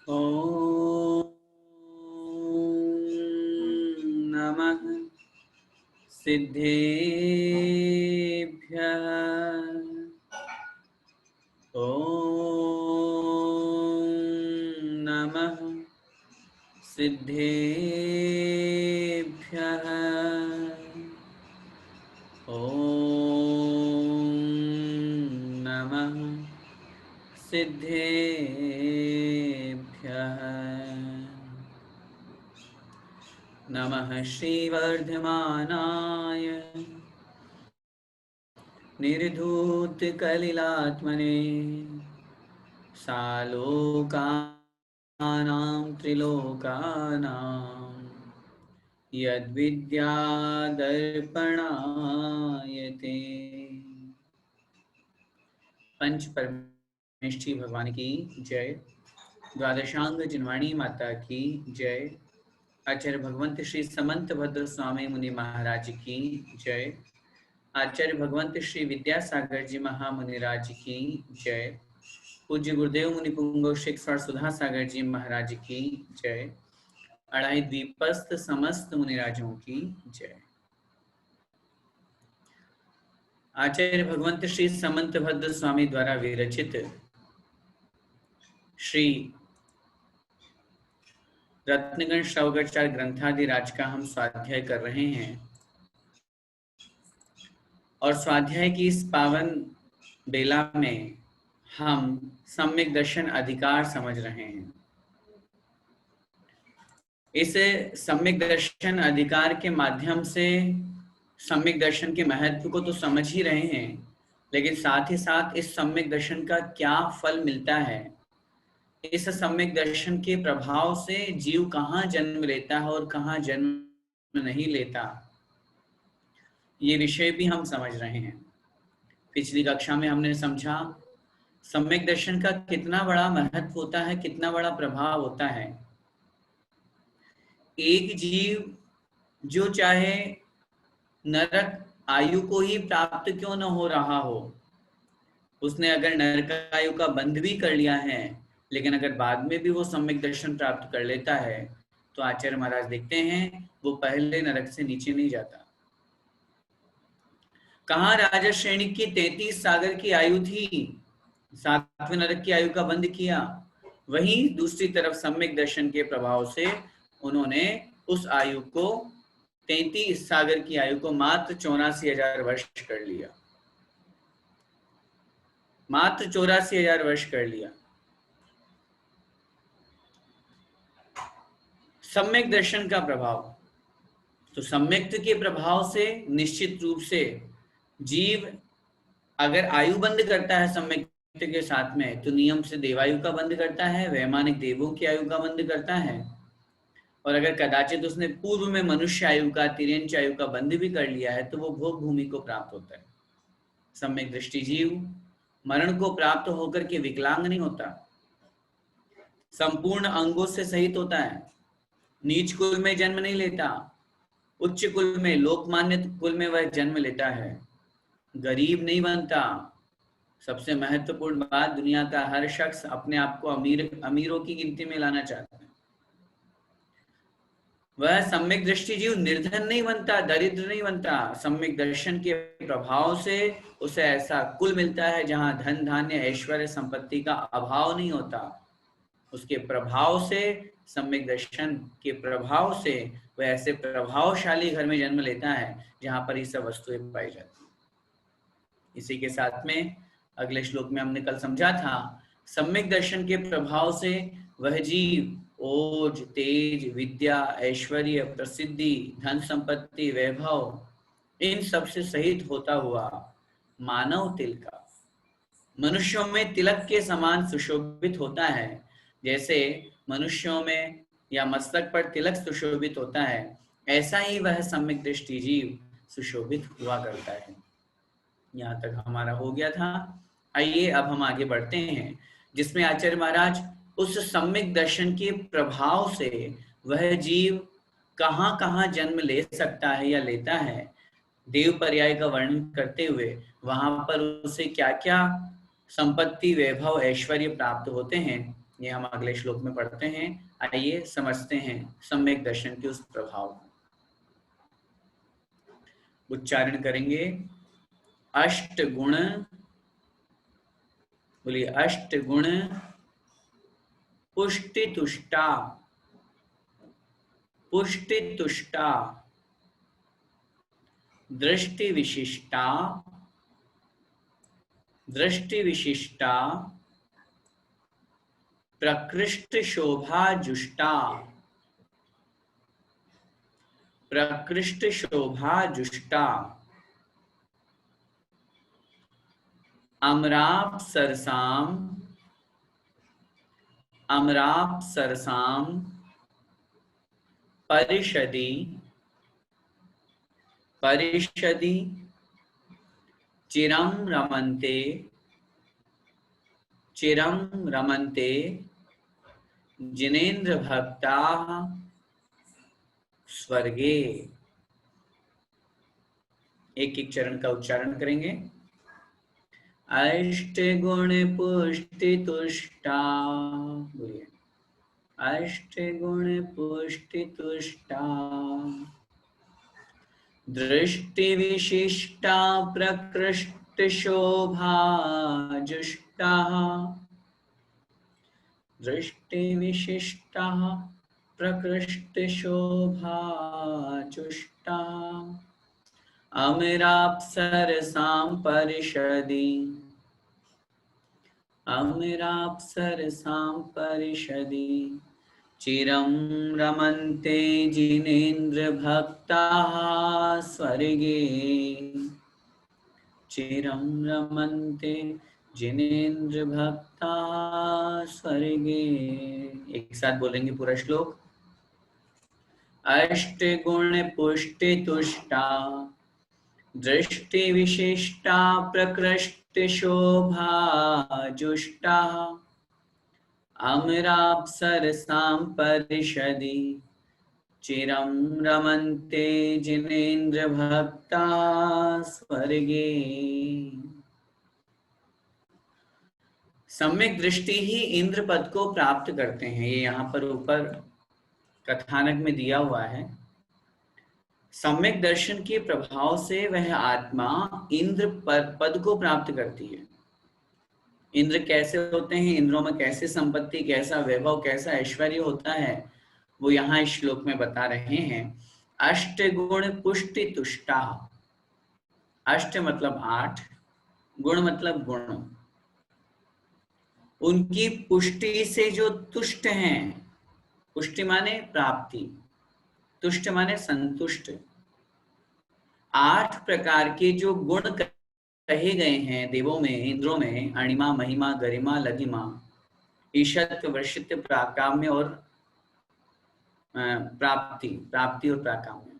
ॐ नमः सिद्धेभ्यः। ॐ नमः सिद्धेभ्यः। ॐ नमः सिद्धेभ्यः। नमः श्रीवर्धमानाय निर्धूतकलिलात्मने सालोकानां त्रिलोकानां यद्विद्यादर्पणायते। पंच परमेष्ठी भगवान की जय। द्वादशांग जिनवाणी माता की जय। आचार्य भगवंत श्री समंत भद्र स्वामी मुनि महाराज की जय। आचार्य भगवंत श्री विद्यासागर जी महामुनिराज की जय। पूज्य गुरुदेव मुनि पुंगव शेखर सुधा सागर जी महाराज की जय। अढ़ाई द्वीपस्थ समस्त मुनिराजों की जय। आचार्य भगवंत श्री समंत भद्र स्वामी द्वारा विरचित श्री रत्नगण श्रवगचार ग्रंथादिराज का हम स्वाध्याय कर रहे हैं और स्वाध्याय की इस पावन बेला में हम सम्यक दर्शन अधिकार समझ रहे हैं। इस सम्यक दर्शन अधिकार के माध्यम से सम्यक दर्शन के महत्व को तो समझ ही रहे हैं, लेकिन साथ ही साथ इस सम्यक दर्शन का क्या फल मिलता है, इस सम्यक दर्शन के प्रभाव से जीव कहाँ जन्म लेता है और कहाँ जन्म नहीं लेता, ये विषय भी हम समझ रहे हैं। पिछली कक्षा में हमने समझा सम्यक दर्शन का कितना बड़ा महत्व होता है, कितना बड़ा प्रभाव होता है। एक जीव जो चाहे नरक आयु को ही प्राप्त क्यों न हो रहा हो, उसने अगर नरक आयु का बंध भी कर लिया है, लेकिन अगर बाद में भी वो सम्यक दर्शन प्राप्त कर लेता है तो आचार्य महाराज देखते हैं वो पहले नरक से नीचे नहीं जाता। कहाँ राजा श्रेणी की 33 सागर की आयु थी, 7वें नरक की आयु का बंध किया। वहीं दूसरी तरफ सम्यक दर्शन के प्रभाव से उन्होंने उस आयु को 33 सागर की आयु को मात्र 84,000 वर्ष कर लिया। मात्र 84,000 वर्ष कर लिया। सम्यक दर्शन का प्रभाव, तो सम्यक के प्रभाव से निश्चित रूप से जीव अगर आयु बंद करता है सम्यक के साथ में, तो नियम से देवायु का बंद करता है, वैमानिक देवों की आयु का बंद करता है। और अगर कदाचित उसने पूर्व में मनुष्य आयु का, तिर्यंच आयु का बंद भी कर लिया है, तो वो भोग भूमि को प्राप्त होता है। सम्यक दृष्टि जीव मरण को प्राप्त होकर के विकलांग नहीं होता, संपूर्ण अंगों से सहित होता है। नीच कुल में जन्म नहीं लेता, उच्च कुल में, लोकमान्य कुल में वह जन्म लेता है। गरीब नहीं बनता। सबसे महत्वपूर्ण बात, दुनिया का हर शख्स अपने आप को अमीरों की गिनती में लाना चाहता है। वह सम्यक दृष्टि जीव निर्धन नहीं बनता, दरिद्र नहीं बनता। सम्यक दर्शन के प्रभाव से उसे ऐसा कुल मिलता है जहां धन धान्य ऐश्वर्य संपत्ति का अभाव नहीं होता। उसके प्रभाव से, सम्यक दर्शन के प्रभाव से वह ऐसे प्रभावशाली घर में जन्म लेता है जहां पर ये सब वस्तुएं पाई जाती है। इसी के साथ में अगले श्लोक में हमने कल समझा था, सम्यक दर्शन के प्रभाव से वह जीव ओज, तेज, विद्या, ऐश्वर्य, प्रसिद्धि, धन संपत्ति, वैभव, इन सब से सहित होता हुआ मानव तिलका, मनुष्यों में तिलक के समान सुशोभित होता है। जैसे मनुष्यों में या मस्तक पर तिलक सुशोभित होता है, ऐसा ही वह सम्यक दृष्टि जीव सुशोभित हुआ करता है। यहाँ तक हमारा हो गया था। आइए अब हम आगे बढ़ते हैं, जिसमें आचार्य महाराज उस सम्यक दर्शन के प्रभाव से वह जीव कहाँ कहाँ जन्म ले सकता है या लेता है, देव पर्याय का वर्णन करते हुए वहां पर उसे क्या क्या संपत्ति, वैभव, ऐश्वर्य प्राप्त होते हैं, ये हम अगले श्लोक में पढ़ते हैं। आइए समझते हैं सम्यक दर्शन के उस प्रभाव को। उच्चारण करेंगे अष्ट गुण, बोलिए अष्ट गुण पुष्टि तुष्टा, पुष्टि तुष्टा दृष्टि विशिष्टा, दृष्टि विशिष्टा प्रकृष्ट शोभा जुष्टा, प्रकृष्ट शोभा जुष्टा अमराप सरसाम, अमराप सरसाम परिषदि, परिषदि चिरम रमन्ते, चिरम रमन्ते जिनेन्द्र भक्ता स्वर्गे। एक एक चरण का उच्चारण करेंगे। अष्ट गुण पुष्टि तुष्टा, बोलिए अष्ट गुण पुष्टि तुष्टा दृष्टि विशिष्टा प्रकृष्ट शोभा जुष्टा, दृष्टि विशिष्टा प्रकृष्ट शोभा जुष्टा अमराप्सरसां परिषदि, अमराप्सरसां परिषदि चिरं रमन्ते जिनेन्द्र भक्ताः स्वर्गे, चिरं रमन्ते जिनेन्द्र भक्ताः स्वर्गे। एक साथ बोलेंगे पूरा श्लोक। अष्ट गुण पुष्टि तुष्टा दृष्टि विशिष्टा प्रकृष्ट शोभा जुष्टा अमराप्सरसां परिषदि चिरं रमन्ते जिनेन्द्र भक्ता स्वर्गे। सम्यक दृष्टि ही इंद्र पद को प्राप्त करते हैं। ये यहाँ पर ऊपर कथानक में दिया हुआ है। सम्यक दर्शन के प्रभाव से वह आत्मा इंद्र पद को प्राप्त करती है। इंद्र कैसे होते हैं, इंद्रों में कैसे संपत्ति, कैसा वैभव, कैसा ऐश्वर्य होता है, वो यहाँ इस श्लोक में बता रहे हैं। अष्ट गुण पुष्टि तुष्टा, अष्ट मतलब 8, गुण मतलब गुण, उनकी पुष्टि से जो तुष्ट हैं, पुष्टि माने प्राप्ति, तुष्ट माने संतुष्ट। 8 प्रकार के जो गुण कहे गए हैं देवों में, इंद्रों में, अणिमा, महिमा, गरिमा, लघिमा, ईशत्व, वृषित्व, प्राकाम्य और प्राप्ति, प्राप्ति और प्राकाम्य,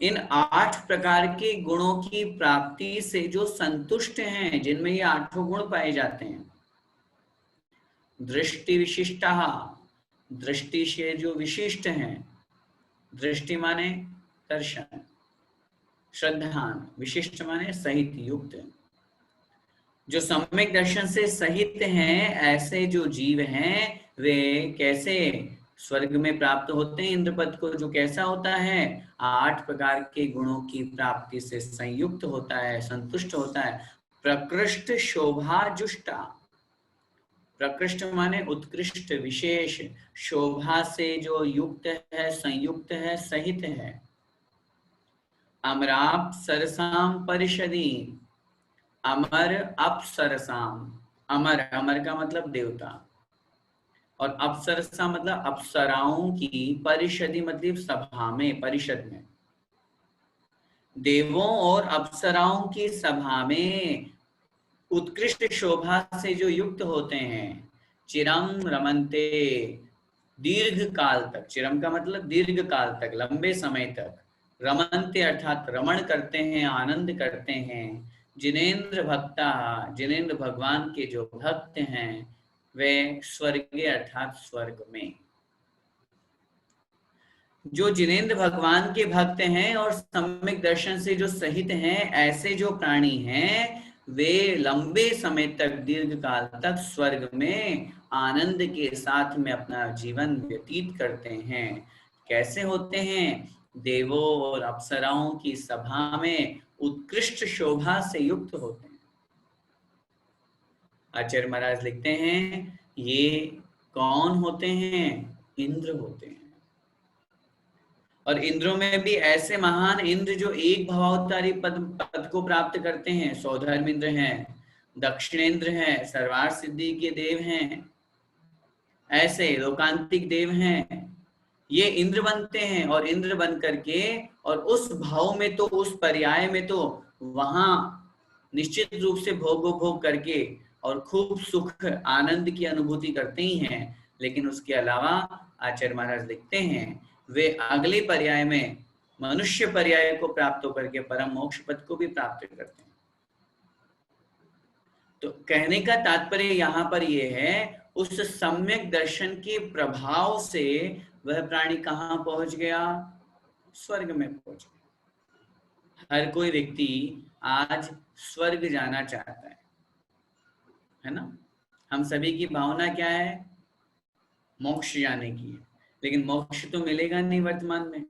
इन 8 प्रकार के गुणों की प्राप्ति से जो संतुष्ट हैं, जिनमें ये 8 गुण पाए जाते हैं। दृष्टि विशिष्टा, दृष्टि से जो विशिष्ट हैं, दृष्टि माने दर्शन, श्रद्धान, विशिष्ट माने सहित, युक्त, जो सम्यक दर्शन से सहित हैं, ऐसे जो जीव हैं वे कैसे स्वर्ग में प्राप्त होते हैं इंद्र पद को। जो कैसा होता है, 8 प्रकार के गुणों की प्राप्ति से संयुक्त होता है, संतुष्ट होता है। प्रकृष्ट शोभा जुष्टा, प्रकृष्ट माने उत्कृष्ट, विशेष, शोभा से जो युक्त है, संयुक्त है, सहित है। अमराप सरसाम परिषदि, अमर अप्सरसाम, अमर, अमर का मतलब देवता, और अप्सरसा मतलब अप्सराओं की, परिषदि मतलब सभा में, परिषद में, देवों और अप्सराओं की सभा में उत्कृष्ट शोभा से जो युक्त होते हैं। चिरम रमन्ते, दीर्घ काल तक, चिरम का मतलब दीर्घ काल तक, लंबे समय तक, रमन्ते अर्थात रमण करते हैं, आनंद करते हैं। जिनेन्द्र भक्ता, जिनेन्द्र भगवान के जो भक्त हैं वे स्वर्गे अर्थात स्वर्ग में। जो जिनेन्द्र भगवान के भक्त हैं और सम्यक दर्शन से जो सहित हैं, ऐसे जो प्राणी हैं वे लंबे समय तक, दीर्घ काल तक स्वर्ग में आनंद के साथ में अपना जीवन व्यतीत करते हैं। कैसे होते हैं? देवों और अप्सराओं की सभा में उत्कृष्ट शोभा से युक्त होते हैं। आचार्य महाराज लिखते हैं, ये कौन होते हैं? इंद्र होते हैं। और इंद्रों में भी ऐसे महान इंद्र जो एक भवावतारी पद को प्राप्त करते हैं। सौधर्म इंद्र हैं, दक्षिणेंद्र हैं, सर्वार्थ सिद्धि के देव हैं, ऐसे लोकांतिक देव हैं। ये इंद्र बनते हैं और इंद्र बन करके और उस भाव में तो, उस पर्याय में तो वहां निश्चित रूप से भोग करके और खूब सुख आनंद की अनुभूति करते ही हैं। लेकिन उसके अलावा आचार्य महाराज लिखते हैं, वे अगले पर्याय में मनुष्य पर्याय को प्राप्त होकर के परम मोक्ष पद को भी प्राप्त करते हैं। तो कहने का तात्पर्य यहाँ पर यह है, उस सम्यक दर्शन के प्रभाव से वह प्राणी कहाँ पहुंच गया? स्वर्ग में पहुंच गया। हर कोई व्यक्ति आज स्वर्ग जाना चाहता है ना? हम सभी की भावना क्या है? मोक्ष जाने की है। लेकिन मोक्ष तो मिलेगा नहीं वर्तमान में।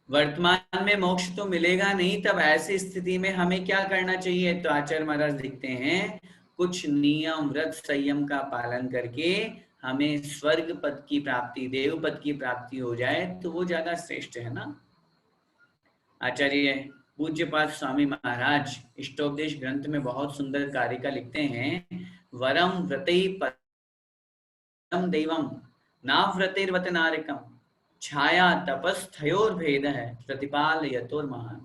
वर्तमान में मोक्ष तो मिलेगा नहीं। तब ऐसी स्थिति में हमें क्या करना चाहिए? तो आचार्य महाराज लिखते हैं, कुछ नियम व्रत संयम का पालन करके हमें स्वर्ग पद की प्राप्ति, देव पद की प्राप्ति हो जाए तो वो ज्यादा श्रेष्ठ है ना। आचार्य पूज्यपाद स्वामी महाराज इष्टोपदेश ग्रंथ में बहुत सुंदर कारिका लिखते हैं, वरम व्रतै परम देवम नाव्रतैर्वत नारिकम छाया तपस्थयोर भेद है प्रतिपाल यतोर महान।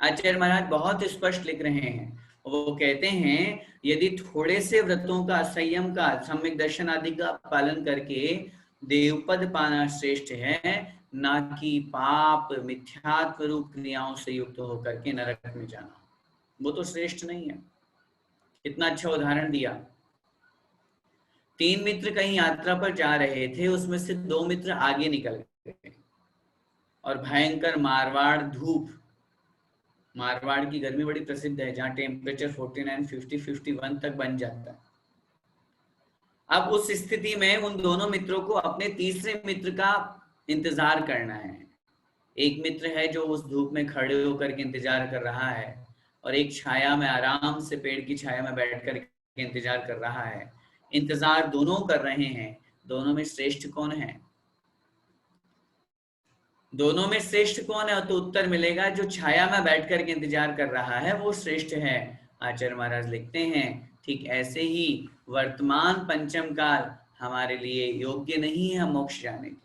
आचार्य महाराज बहुत स्पष्ट लिख रहे हैं। वो कहते हैं, यदि थोड़े से व्रतों का, संयम का, सम्यक दर्शन आदि का पालन करके देवपद पाना श्रेष्ठ है, ना कि पाप मिथ्यात्व रूप क्रियाओं से युक्त होकर के नरक में जाना। वो तो श्रेष्ठ नहीं है। इतना अच्छा उदाहरण दिया। 3 मित्र कहीं यात्रा पर जा रहे थे, उसमें से 2 मित्र आगे निकल गए और भयंकर मारवाड़ धूप, मारवाड़ की गर्मी बड़ी प्रसिद्ध है, जहां टेम्परेचर 49, 50, 51 तक बन जाता है। अब उस स्थिति में उन दोनों मित्रों को अपने तीसरे मित्र का इंतजार करना है। एक मित्र है जो उस धूप में खड़े होकर के इंतजार कर रहा है और एक छाया में आराम से पेड़ की छाया में बैठ कर के इंतजार कर रहा है। इंतजार दोनों कर रहे हैं। दोनों में श्रेष्ठ कौन है? दोनों में श्रेष्ठ कौन है? तो उत्तर मिलेगा, जो छाया में बैठ कर के इंतजार कर रहा है वो श्रेष्ठ है। आचार्य महाराज लिखते हैं, ठीक ऐसे ही वर्तमान पंचम काल हमारे लिए योग्य नहीं है मोक्ष जाने के।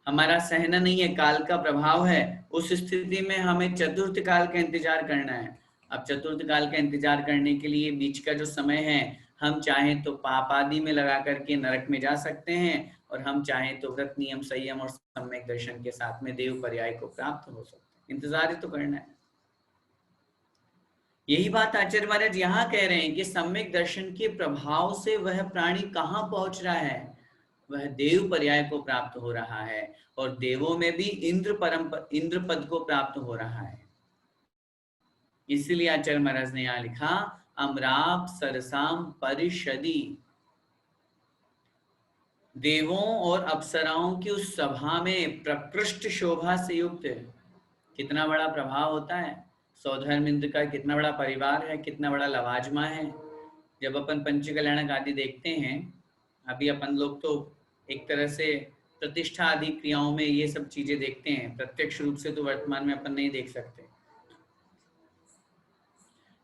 हमारा सहना नहीं है, काल का प्रभाव है। उस स्थिति में हमें चतुर्थ काल का इंतजार करना है। अब चतुर्थ काल का इंतजार करने के लिए बीच का जो समय है, हम चाहें तो पाप आदि में लगा करके नरक में जा सकते हैं और हम चाहें तो व्रत नियम संयम और सम्यक दर्शन के साथ में देव पर्याय को प्राप्त हो सकते हैं। इंतजार ही तो करना है। यही बात आचार्य महाराज यहाँ कह रहे हैं कि सम्यक दर्शन के प्रभाव से वह प्राणी कहाँ पहुंच रहा है? वह देव पर्याय को प्राप्त हो रहा है और देवों में भी इंद्र पद को प्राप्त हो रहा है। इसलिए आचार्य महाराज ने यहाँ लिखा, अमराप सरसाम परिषदी, देवों और अप्सराओं की उस सभा में प्रकृष्ट शोभा से युक्त। कितना बड़ा प्रभाव होता है सौधर्म इंद्र का, कितना बड़ा परिवार है, कितना बड़ा लवाजमा है। जब अपन पंचकल्याणक आदि देखते हैं, अभी अपन लोग तो एक तरह से प्रतिष्ठा आदि क्रियाओं में ये सब चीजें देखते हैं, प्रत्यक्ष रूप से तो वर्तमान में अपन नहीं देख सकते।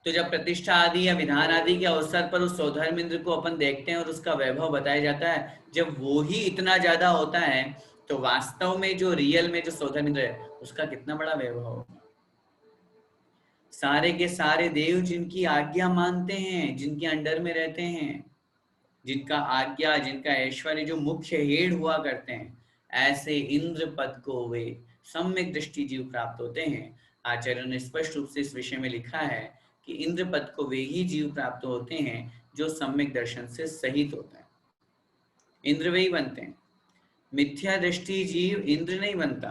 तो जब प्रतिष्ठा आदि या विधान आदि के अवसर पर उस सौधर्म इंद्र को अपन देखते हैं और उसका वैभव बताया जाता है, जब वो ही इतना ज्यादा होता है तो वास्तव में जो रियल में जो सौधर्म इंद्र है उसका कितना बड़ा वैभव होगा। सारे के सारे देव जिनकी आज्ञा मानते हैं, जिनके अंडर में रहते हैं, जिनका आज्ञा, जिनका ऐश्वर्य जो मुख्य हेड हुआ करते हैं, ऐसे इंद्र पद को वे सम्यक दृष्टि जीव प्राप्त होते हैं। आचार्य ने स्पष्ट रूप से इस विषय में लिखा है कि इंद्र पद को वे ही जीव प्राप्त होते हैं जो सम्यक दर्शन से सहित होता है। इंद्र वे ही बनते हैं। मिथ्या दृष्टि जीव इंद्र नहीं बनता।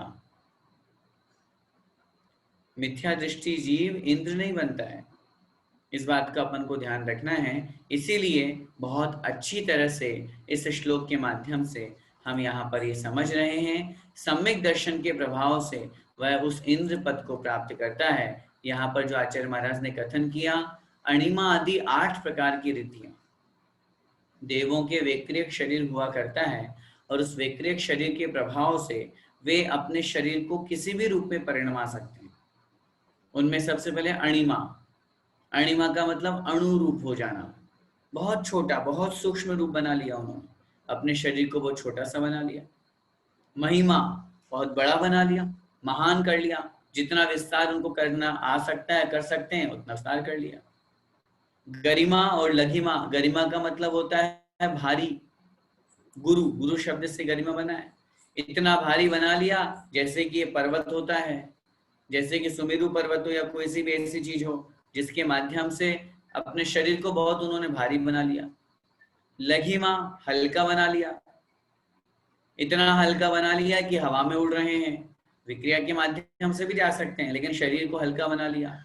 मिथ्या दृष्टि जीव इंद्र नहीं बनता है। इस बात का अपन को ध्यान रखना है। इसीलिए बहुत अच्छी तरह से इस श्लोक के माध्यम से हम यहाँ पर ये समझ रहे हैं, सम्यक दर्शन के प्रभाव से वह उस इंद्र पद को प्राप्त करता है। यहाँ पर जो आचार्य महाराज ने कथन किया, अणिमा आदि 8 प्रकार की रिद्धियां, देवों के वैक्रिक शरीर हुआ करता है और उस वैक्रिक शरीर के प्रभाव से वे अपने शरीर को किसी भी रूप में परिणमा सकते हैं। उनमें सबसे पहले अणिमा। अणिमा का मतलब अणु रूप हो जाना, बहुत छोटा, बहुत सूक्ष्म रूप बना लिया उन्होंने, अपने शरीर को बहुत छोटा सा बना लिया। महिमा, बहुत बड़ा बना लिया, महान कर लिया, जितना विस्तार उनको करना आ सकता है कर सकते हैं उतना विस्तार कर लिया। गरिमा और लघिमा, गरिमा का मतलब होता है भारी, गुरु, गुरु शब्द से गरिमा बना है। इतना भारी बना लिया जैसे कि ये पर्वत होता है, जैसे कि सुमेरु पर्वत हो या कोई सी भी ऐसी चीज हो जिसके माध्यम से अपने शरीर को बहुत उन्होंने भारी बना लिया। लघिमा, हल्का बना लिया, इतना हल्का बना लिया कि हवा में उड़ रहे हैं, विक्रिया के माध्यम से भी जा सकते हैं लेकिन शरीर को हल्का बना लिया।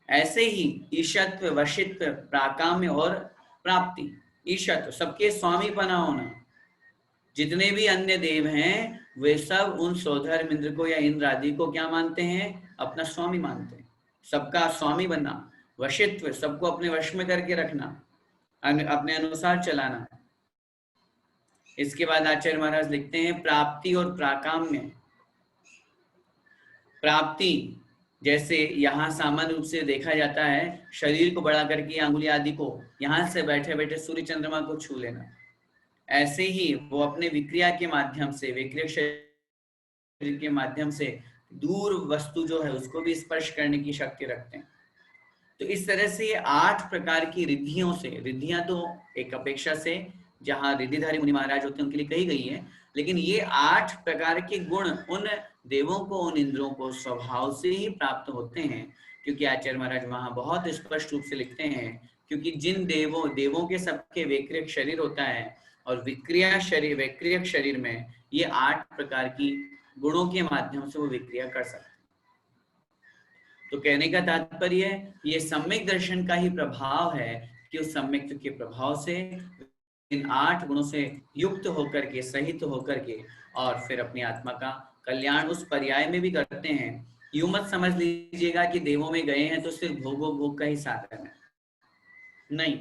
ऐसे ही ईशत्व, वशित्व, प्राकाम्य और प्राप्ति। ईशत्व, सबके स्वामी पना होना, जितने भी अन्य देव हैं वे सब उन सौधर्म इंद्र को या इंद्र आदि को क्या मानते हैं, अपना स्वामी मानते हैं, सबका स्वामी बनना। वशित्व, सबको अपने वश में करके रखना, अपने अनुसार चलाना। इसके बाद आचार्य महाराज लिखते हैं प्राप्ति और प्राकाम्य। प्राप्ति, जैसे यहाँ सामान्य रूप से देखा जाता है शरीर को बड़ा करके अंगुली आदि को यहाँ से बैठे बैठे सूर्य चंद्रमा को छू लेना, ऐसे ही वो अपने विक्रिया के माध्यम से, विक्रिय शरीर के माध्यम से दूर वस्तु जो है उसको भी स्पर्श करने की शक्ति रखते हैं। तो इस तरह से ये 8 प्रकार की रिद्धियों से, रिद्धियां तो एक अपेक्षा से जहां रिद्धिधारी मुनि महाराज होते हैं उनके लिए कही गई है, लेकिन ये 8 प्रकार के गुण उन देवों को, उन इंद्रों को स्वभाव से ही प्राप्त होते हैं। क्योंकि आचार्य महाराज वहां बहुत स्पष्ट रूप से लिखते हैं, क्योंकि जिन देवों के सबके वैक्रिक शरीर होता है और वैक्रियक शरीर में ये 8 प्रकार की गुणों के माध्यम से वो विक्रिया कर सकते हैं। तो कहने का तात्पर्य ये सम्यक दर्शन का ही प्रभाव है कि उस सम्यक के प्रभाव से इन 8 गुणों से युक्त होकर के, सहित होकर के और फिर अपनी आत्मा का कल्याण उस पर्याय में भी करते हैं। यूं मत समझ लीजिएगा कि देवों में गए हैं तो सिर्फ भोग का ही साधन है, नहीं।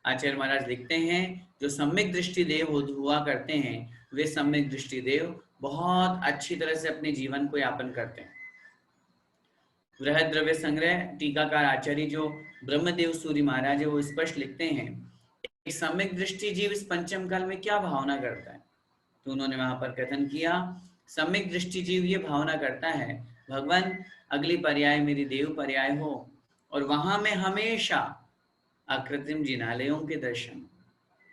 आचार्य महाराज लिखते हैं जो सम्यक दृष्टि देव हुआ करते हैं वे सम्यक दृष्टि देव बहुत अच्छी तरह से अपने जीवन को यापन करते हैं। बृहद द्रव्य संग्रह टीकाकार आचार्य जो ब्रह्मदेव सूरी महाराज है वो स्पष्ट लिखते हैं एक सम्यक दृष्टि जीव इस पंचम काल में क्या भावना करता है। तो उन्होंने वहां पर कथन किया, सम्यक दृष्टि जीव ये भावना करता है भगवान अगली पर्याय मेरी देव पर्याय हो और वहां में हमेशा अकृत्रिम जिनालयों के दर्शन,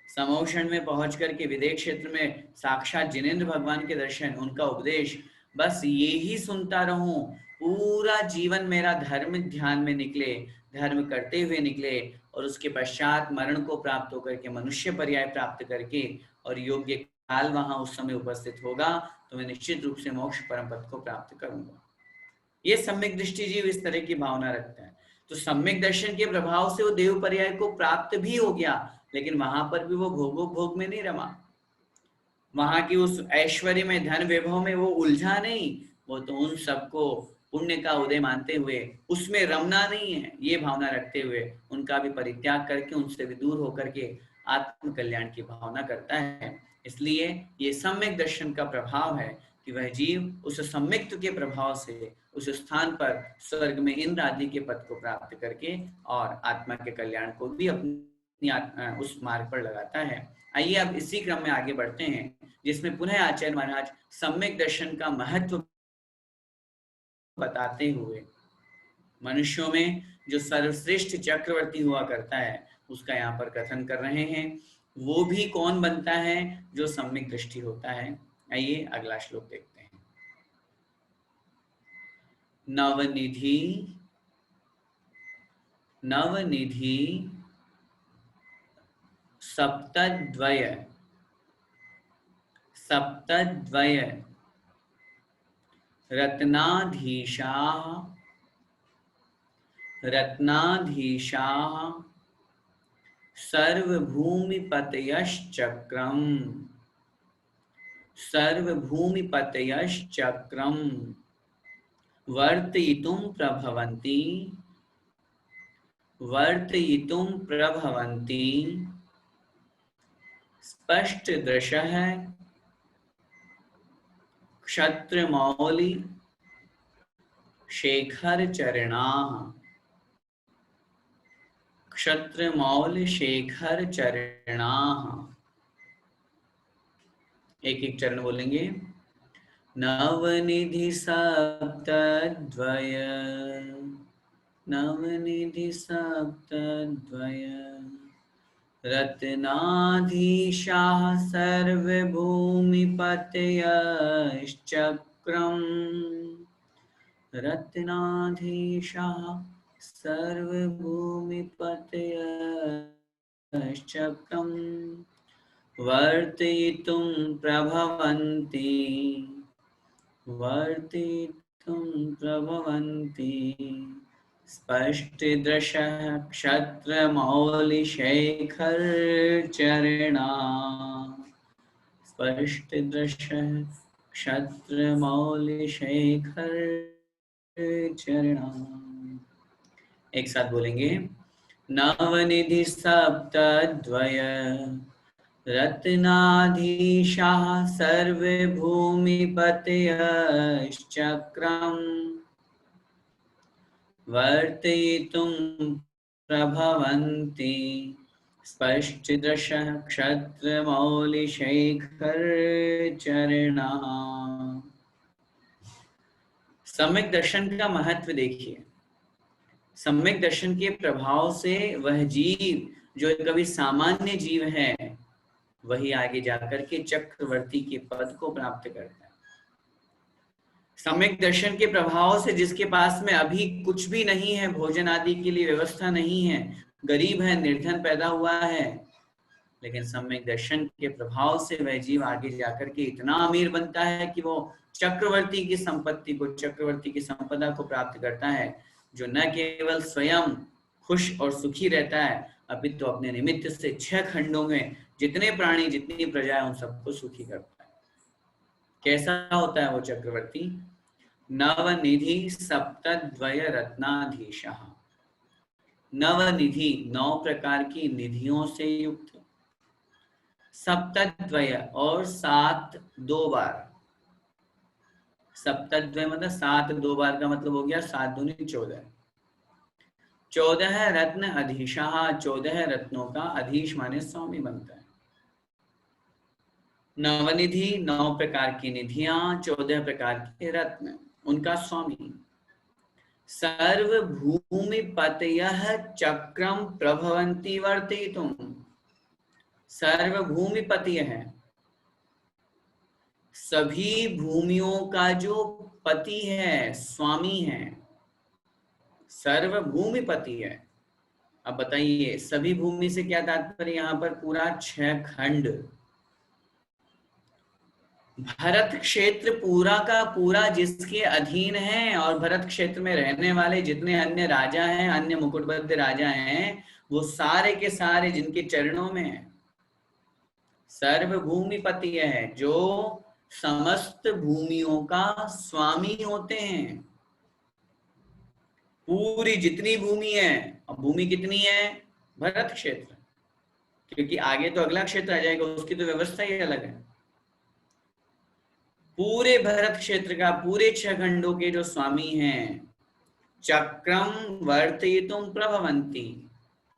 समोषण में पहुंच करके विदेह क्षेत्र में साक्षात जिनेंद्र भगवान के दर्शन, उनका उपदेश, बस ये ही सुनता रहूं, पूरा जीवन मेरा धर्म ध्यान में निकले, धर्म करते हुए निकले और उसके पश्चात मरण को प्राप्त होकर के मनुष्य पर्याय प्राप्त करके और योग्य काल वहां उस समय उपस्थित होगा तो मैं निश्चित रूप से मोक्ष परम पद को प्राप्त करूंगा। ये सम्यक दृष्टि जीव इस तरह की भावना रखता है। तो सम्यक दर्शन के प्रभाव से वो देव पर्याय को प्राप्त भी हो गया, लेकिन वहां पर भी वो भोग में नहीं रमा, वहां की उस ऐश्वर्य में, धन वैभव में वो उलझा नहीं, वो तो उन सबको पुण्य का उदय मानते हुए उसमें रमना नहीं है, ये भावना रखते हुए उनका भी परित्याग करके उनसे भी दूर होकर के आत्म कल्याण की भावना करता है। इसलिए ये सम्यक दर्शन का प्रभाव है कि वह जीव उस सम्यक्त्व के प्रभाव से उस स्थान पर स्वर्ग में इंद्र आदि के पद को प्राप्त करके और आत्मा के कल्याण को भी अपनी उस मार्ग पर लगाता है। आइए अब इसी क्रम में आगे बढ़ते हैं जिसमें पुनः आचार्य महाराज सम्यक दर्शन का महत्व बताते हुए मनुष्यों में जो सर्वश्रेष्ठ चक्रवर्ती हुआ करता है उसका यहाँ पर कथन कर रहे हैं। वो भी कौन बनता है जो सम्यक दृष्टि होता है। आइए अगला श्लोक देखते हैं। नवनिधि नवनिधि सप्तद्वय रत्नाधीशाः रत्नाधीशाः सर्वभूमिपतयश्चक्रम् सर्वभूमिपतयश्चक्रम् वर्तयितुं प्रभवन्ति स्पष्टदृशः क्षत्रमौलि शेखरचरणाः एक एक चरण बोलेंगे। नवनिधि सप्तद्वय रत्नाधीशाः सर्वभूमिपतयश्चक्रम् रत्नाधीशाः सर्वभूमिपतयश्चक्रम् वर्तयितुं प्रभवन्ति स्पष्टदृशः क्षत्रमौलिशेखरचरणा। एक साथ बोलेंगे। नवनिधि सप्तद्वय रत्नाधीशाः सर्वभूमिपतयश्चक्रम् वर्तयितुं प्रभवन्ति स्पष्टदृशः क्षत्रमौलिशेखरचरणाः। सम्यक दर्शन का महत्व देखिए। सम्यक दर्शन के प्रभाव से वह जीव जो कभी सामान्य जीव है वही आगे जाकर के चक्रवर्ती के पद को प्राप्त करता है। सम्यक दर्शन के प्रभाव से जिसके पास में अभी कुछ भी नहीं है, भोजन आदि के लिए व्यवस्था नहीं है, गरीब है, निर्धन पैदा हुआ है, लेकिन सम्यक दर्शन के प्रभाव से वह जीव आगे जाकर के इतना अमीर बनता है कि वो चक्रवर्ती की संपत्ति को, चक्रवर्ती की संपदा को प्राप्त करता है, जो न केवल स्वयं खुश और सुखी रहता है अपितु तो अपने निमित्त से 6 खंडों में जितने प्राणी, जितनी प्रजा है, उन सबको सुखी करता है। कैसा होता है वो चक्रवर्ती? नवनिधि सप्तद्वय रत्नाधीशः। नवनिधि 9 प्रकार की निधियों से युक्त, सप्तद्वय और 7 2 बार। सप्तद्वय मतलब 7 2 बार का मतलब हो गया 7 दूनी 14। 14 रत्न अधीशाः, 14 रत्नों का अधीश माने स्वामी बनता है। नवनिधि 9 प्रकार की निधियां, 14 प्रकार के रत्न, उनका स्वामी। सर्वभूमिपतयः चक्रम प्रभवन्ति वर्तयितुं। सर्वभूमिपति है, सभी भूमियों का जो पति है, स्वामी है, सर्वभूमिपति है। अब बताइए सभी भूमि से क्या तात्पर्य? यहाँ पर पूरा 6 खंड, भरत क्षेत्र पूरा का पूरा जिसके अधीन है, और भरत क्षेत्र में रहने वाले जितने अन्य राजा हैं, अन्य मुकुटबद्ध राजा हैं, वो सारे के सारे जिनके चरणों में है। सर्वभूमिपति है, जो समस्त भूमियों का स्वामी होते हैं। पूरी जितनी भूमि है, अब भूमि कितनी है? भरत क्षेत्र, क्योंकि आगे तो अगला क्षेत्र आ जाएगा, उसकी तो व्यवस्था ही अलग है। पूरे भरत क्षेत्र का, पूरे 6 खंडों के जो स्वामी हैं, चक्रम वर्तयितुं प्रभवन्ति।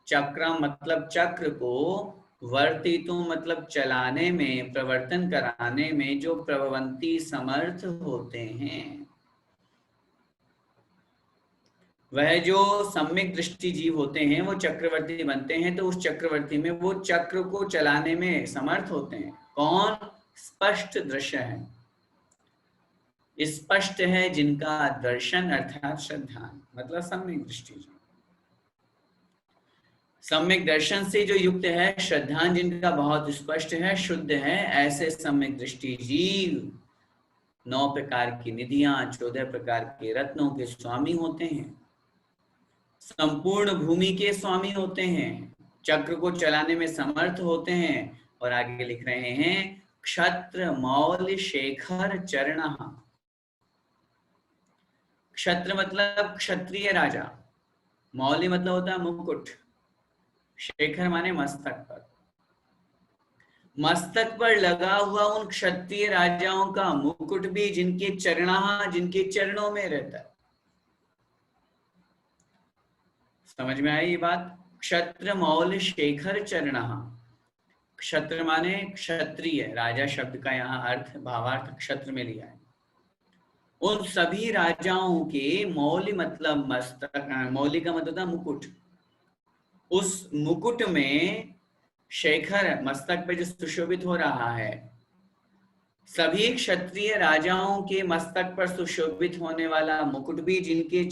चक्रम मतलब चक्र को, वर्तयितुं मतलब चलाने में, प्रवर्तन कराने में जो प्रभवन्ति समर्थ होते हैं। वह जो सम्यक दृष्टि जीव होते हैं वो चक्रवर्ती बनते हैं, तो उस चक्रवर्ती में वो चक्र को चलाने में समर्थ होते हैं। कौन? स्पष्ट दृश्य है, स्पष्ट है जिनका दर्शन अर्थात श्रद्धा, मतलब सम्यक दृष्टि। सम्यक दर्शन से जो युक्त है, श्रद्धान जिनका बहुत स्पष्ट है, शुद्ध है, ऐसे सम्यक दृष्टि जीव 9 प्रकार की निधियां, 14 प्रकार के रत्नों के स्वामी होते हैं, संपूर्ण भूमि के स्वामी होते हैं, चक्र को चलाने में समर्थ होते हैं। और आगे लिख रहे हैं क्षत्र मौल शेखर चरण। क्षत्र मतलब क्षत्रिय राजा, मौली मतलब होता है मुकुट, शेखर माने मस्तक पर। मस्तक पर लगा हुआ उन क्षत्रिय राजाओं का मुकुट भी जिनके चरणों में रहता है। समझ में आई ये बात? क्षत्र मौल शेखर चरण। क्षत्र माने क्षत्रिय, राजा शब्द का यहाँ अर्थ भावार्थ क्षत्र में लिया है। उन सभी राजाओं के मौली मतलब मस्तक, मौली का मतलब था मुकुट, उस मुकुट में शेखर मस्तक पे जो सुशोभित हो रहा है, सभी क्षत्रिय राजाओं के मस्तक पर सुशोभित होने वाला मुकुट भी जिनके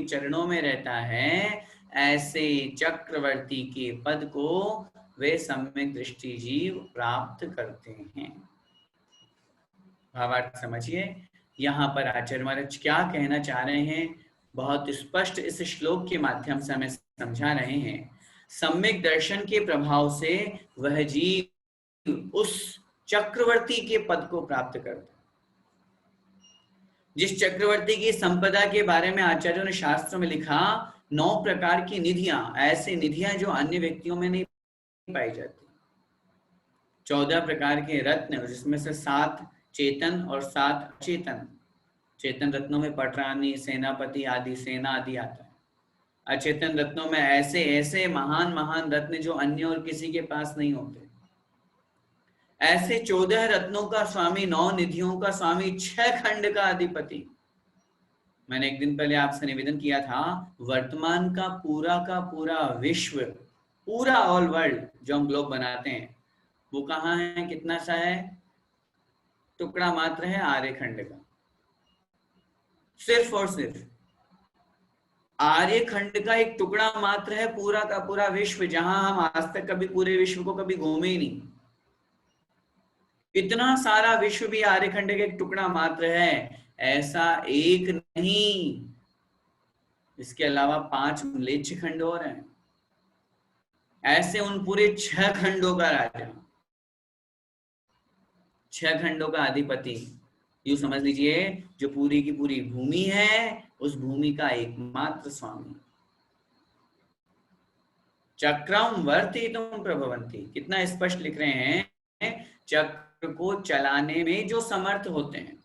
चरणों में रहता है, ऐसे चक्रवर्ती के पद को वे सम्यक दृष्टि जीव प्राप्त करते हैं। भावार्थ समझिए, यहाँ पर आचार्य महाराज क्या कहना चाह रहे हैं, बहुत स्पष्ट इस श्लोक के माध्यम से हमें समझा रहे हैं। सम्यक दर्शन के प्रभाव से वह जीव उस चक्रवर्ती के पद को प्राप्त करता है। जिस चक्रवर्ती की संपदा के बारे में आचार्यों ने शास्त्रों में लिखा, 9 प्रकार की निधियां, ऐसे निधियां जो अन्य व्यक्तियों में नहीं पाई जाती, 14 प्रकार के रत्न, जिसमें से 7 चेतन और 7 अचेतन। चेतन रत्नों में पटरानी, सेनापति आदि, सेना आदि आता है। अचेतन रत्नों में ऐसे ऐसे महान महान रत्न जो अन्य और किसी के पास नहीं होते। ऐसे 14 रत्नों का स्वामी, 9 निधियों का स्वामी, 6 खंड का अधिपति। मैंने एक दिन पहले आपसे निवेदन किया था, वर्तमान का पूरा विश्व, पूरा ऑल वर्ल्ड जो हम ग्लोब बनाते हैं, वो कहाँ है, कितना सा है? टुकड़ा मात्र है आर्यखंड का। सिर्फ और सिर्फ आर्यखंड का एक टुकड़ा मात्र है पूरा का पूरा विश्व, जहां हम आज तक कभी पूरे विश्व को कभी घूमे ही नहीं। इतना सारा विश्व भी आर्यखंड का एक टुकड़ा मात्र है, ऐसा एक नहीं, इसके अलावा 5 म्लेच्छ खंड और हैं। ऐसे उन पूरे 6 खंडों का राजा, 6 खंडों का अधिपति, यूं समझ लीजिए जो पूरी की पूरी भूमि है, उस भूमि का एकमात्र स्वामी। चक्रम वर्तितुम प्रभवन्ति, कितना स्पष्ट लिख रहे हैं, चक्र को चलाने में जो समर्थ होते हैं,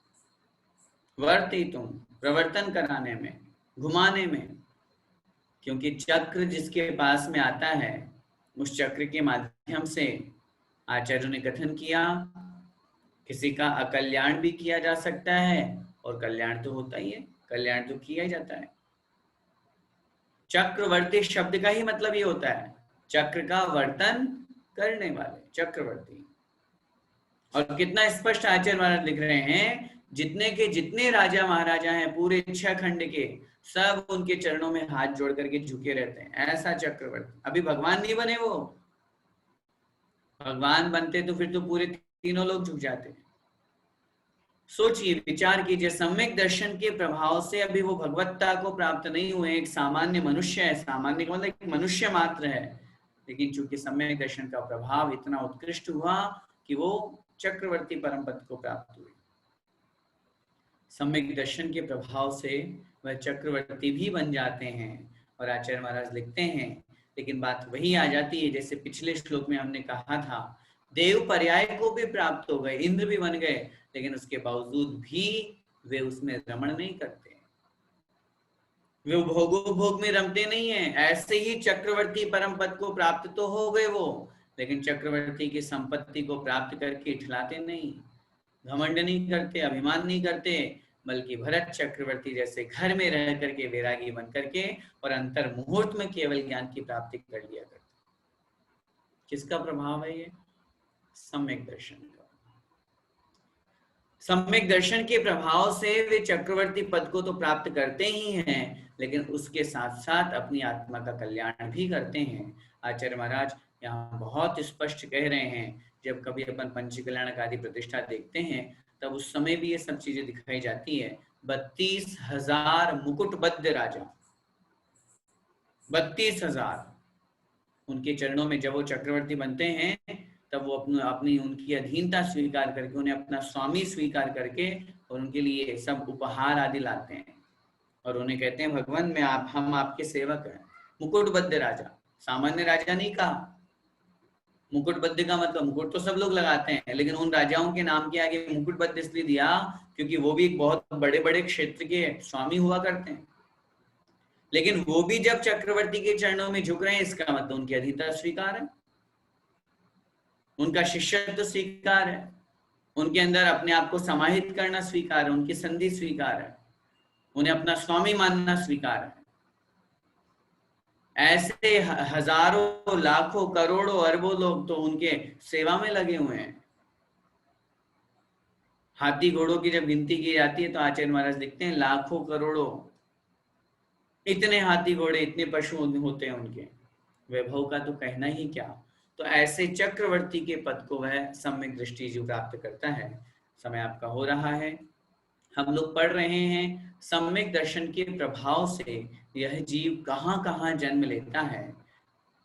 वर्तितुम प्रवर्तन कराने में, घुमाने में। क्योंकि चक्र जिसके पास में आता है, उस चक्र के माध्यम से आचार्यों ने कथन किया, किसी का अकल्याण भी किया जा सकता है और कल्याण तो होता ही है, कल्याण तो किया ही जाता है। चक्रवर्ती शब्द का ही मतलब ये होता है, चक्र का वर्तन करने वाले, चक्रवर्ती। और कितना स्पष्ट आचार्य महाराज लिख रहे हैं, जितने के जितने राजा महाराजा हैं पूरे 6 खंड के, सब उनके चरणों में हाथ जोड़ करके झुके रहते हैं, ऐसा चक्रवर्ती। अभी भगवान नहीं बने वो, भगवान बनते तो फिर तो पूरे तीनों लोग झुक जाते। सोचिए, विचार कीजिए, सम्यक दर्शन के प्रभाव से अभी वो भगवत्ता को प्राप्त नहीं हुए, एक सामान्य मनुष्य है, सामान्य का मतलब एक मनुष्य मात्र है, लेकिन चूंकि सम्यक दर्शन का प्रभाव इतना उत्कृष्ट हुआ कि वो चक्रवर्ती परम पद को प्राप्त हुए। सम्यक दर्शन के प्रभाव से वह चक्रवर्ती भी बन जाते हैं। और आचार्य महाराज लिखते हैं, लेकिन बात वही आ जाती है जैसे पिछले श्लोक में हमने कहा था, देव पर्याय को भी प्राप्त हो गए, इंद्र भी बन गए, लेकिन उसके बावजूद भी वे उसमें रमण नहीं करते, वे भोग में रमते नहीं है। ऐसे ही चक्रवर्ती परम पद को प्राप्त तो हो गए वो, लेकिन चक्रवर्ती की संपत्ति को प्राप्त करके इठलाते नहीं, घमंड नहीं करते, अभिमान नहीं करते, बल्कि भरत चक्रवर्ती जैसे घर में रह करके वैरागी बन करके और अंतर मुहूर्त में केवल ज्ञान की प्राप्ति कर लिया करते। किसका प्रभाव है ये? सम्यक दर्शन का। सम्यक दर्शन के प्रभाव से वे चक्रवर्ती पद को तो प्राप्त करते ही हैं, लेकिन उसके साथ साथ अपनी आत्मा का कल्याण भी करते हैं। आचार्य महाराज यहाँ बहुत स्पष्ट कह रहे हैं, जब कभी अपन पंचकल्याण आदि प्रतिष्ठा देखते हैं तब उस समय भी ये सब चीजें दिखाई जाती है। 32,000 मुकुटबद्ध राजा, 32,000 उनके चरणों में जब वो चक्रवर्ती बनते हैं तब वो अपनी उनकी अधीनता स्वीकार करके, उन्हें अपना स्वामी स्वीकार करके और उनके लिए सब उपहार आदि लाते हैं और उन्हें कहते हैं भगवान हम आपके सेवक हैं। मुकुटबद्ध राजा, सामान्य राजा नहीं कहा। मुकुटबद्ध का मतलब मुकुट तो सब लोग लगाते हैं, लेकिन उन राजाओं के नाम के आगे मुकुटबद्ध इसलिए दिया क्योंकि वो भी एक बहुत बड़े बड़े क्षेत्र के स्वामी हुआ करते हैं। लेकिन वो भी जब चक्रवर्ती के चरणों में झुक रहे हैं, इसका मतलब उनकी अधीनता स्वीकार है, उनका शिष्यत्व स्वीकार है, उनके अंदर अपने आप को समाहित करना स्वीकार है, उनकी संधि स्वीकार है, उन्हें अपना स्वामी मानना स्वीकार है। ऐसे हजारों लाखों करोड़ों अरबों लोग तो उनके सेवा में लगे हुए हैं। हाथी घोड़ों की जब गिनती की जाती है तो आचार्य महाराज लिखते हैं लाखों करोड़ों, इतने हाथी घोड़े, इतने पशु होते हैं उनके, वैभव का तो कहना ही क्या। तो ऐसे चक्रवर्ती के पद को वह सम्यक दृष्टि जो प्राप्त करता है। समय आपका हो रहा है, हम लोग पढ़ रहे हैं सम्यक दर्शन के प्रभाव से यह जीव कहाँ कहाँ जन्म लेता है।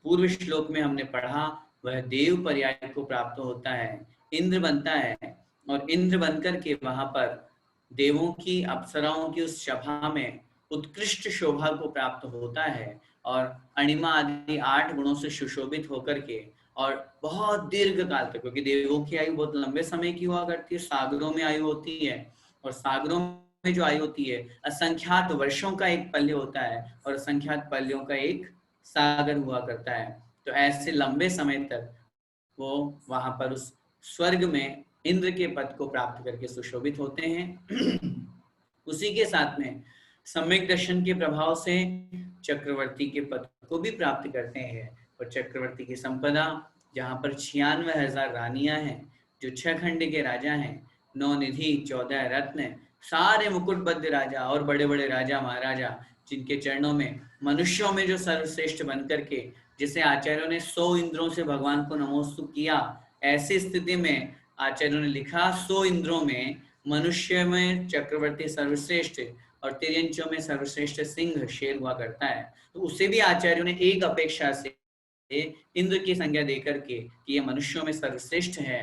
पूर्व श्लोक में हमने पढ़ा वह देव पर्याय को प्राप्त होता है, इंद्र बनता है और इंद्र बनकर के वहां पर देवों की, अप्सराओं की उस सभा में उत्कृष्ट शोभा को प्राप्त होता है और अणिमा आदि 8 गुणों से सुशोभित होकर के और बहुत दीर्घ काल तक, क्योंकि देवों की आयु बहुत लंबे समय की हुआ करती है, सागरों में आयु होती है और सागरों में जो आयु होती है असंख्यात वर्षों का एक पल्य होता है और असंख्यात पल्यों का एक सागर हुआ करता है। तो ऐसे लंबे समय तक वो वहां पर उस स्वर्ग में इंद्र के पद को प्राप्त करके सुशोभित होते हैं। उसी के साथ में सम्यक दर्शन के प्रभाव से चक्रवर्ती के पद को भी प्राप्त करते हैं और चक्रवर्ती की संपदा, जहां पर 96,000 रानियां हैं, जो 6 खंड के राजा हैं, 9 निधि, 14 रत्न, सारे मुकुटबद्ध राजा और बड़े बड़े राजा महाराजा, जिनके चरणों में मनुष्यों में जो सर्वश्रेष्ठ बन करके, जिसे आचार्यों ने 100 इंद्रों से भगवान को नमोस्तु किया, ऐसी स्थिति में आचार्यों ने लिखा 100 इंद्रों में मनुष्य में चक्रवर्ती सर्वश्रेष्ठ और तिर्यंचों में सर्वश्रेष्ठ सिंह शेर हुआ करता है। तो उसे भी आचार्यों ने एक अपेक्षा से इंद्र की संज्ञा देकर के कि ये मनुष्यों में सर्वश्रेष्ठ है।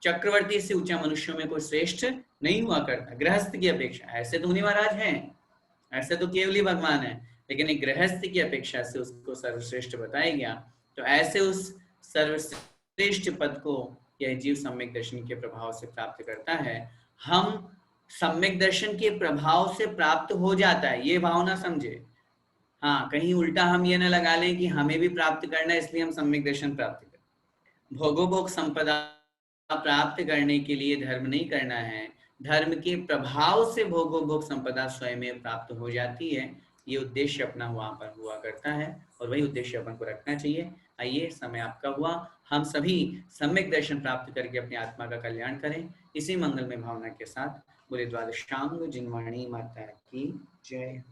चक्रवर्ती से ऊंचा मनुष्यों में कोई श्रेष्ठ नहीं हुआ करता, गृहस्थ की अपेक्षा। ऐसे तो मुनि महाराज हैं, ऐसे तो केवली भगवान है, लेकिन एक गृहस्थ की अपेक्षा से उसको सर्वश्रेष्ठ बताया गया। तो ऐसे उस सर्वश्रेष्ठ पद को यह जीव सम्यक दर्शन के प्रभाव से प्राप्त करता है। हम सम्यक दर्शन के प्रभाव से प्राप्त हो जाता है, ये भावना समझे। हाँ, कहीं उल्टा हम ये न लगा लें कि हमें भी प्राप्त करना है इसलिए हम सम्यक दर्शन प्राप्त करें। भोगोभोग संपदा प्राप्त करने के लिए धर्म नहीं करना है, धर्म के प्रभाव से भोगोभोग संपदा स्वयं प्राप्त हो जाती है। ये उद्देश्य अपना वहां पर हुआ करता है और वही उद्देश्य अपन को रखना चाहिए। आइए, समय आपका हुआ, हम सभी सम्यक दर्शन प्राप्त करके अपनी आत्मा का कल्याण करें। इसी मंगलमय भावना के साथ बोले द्वादशांग जिनवाणी माता की जय।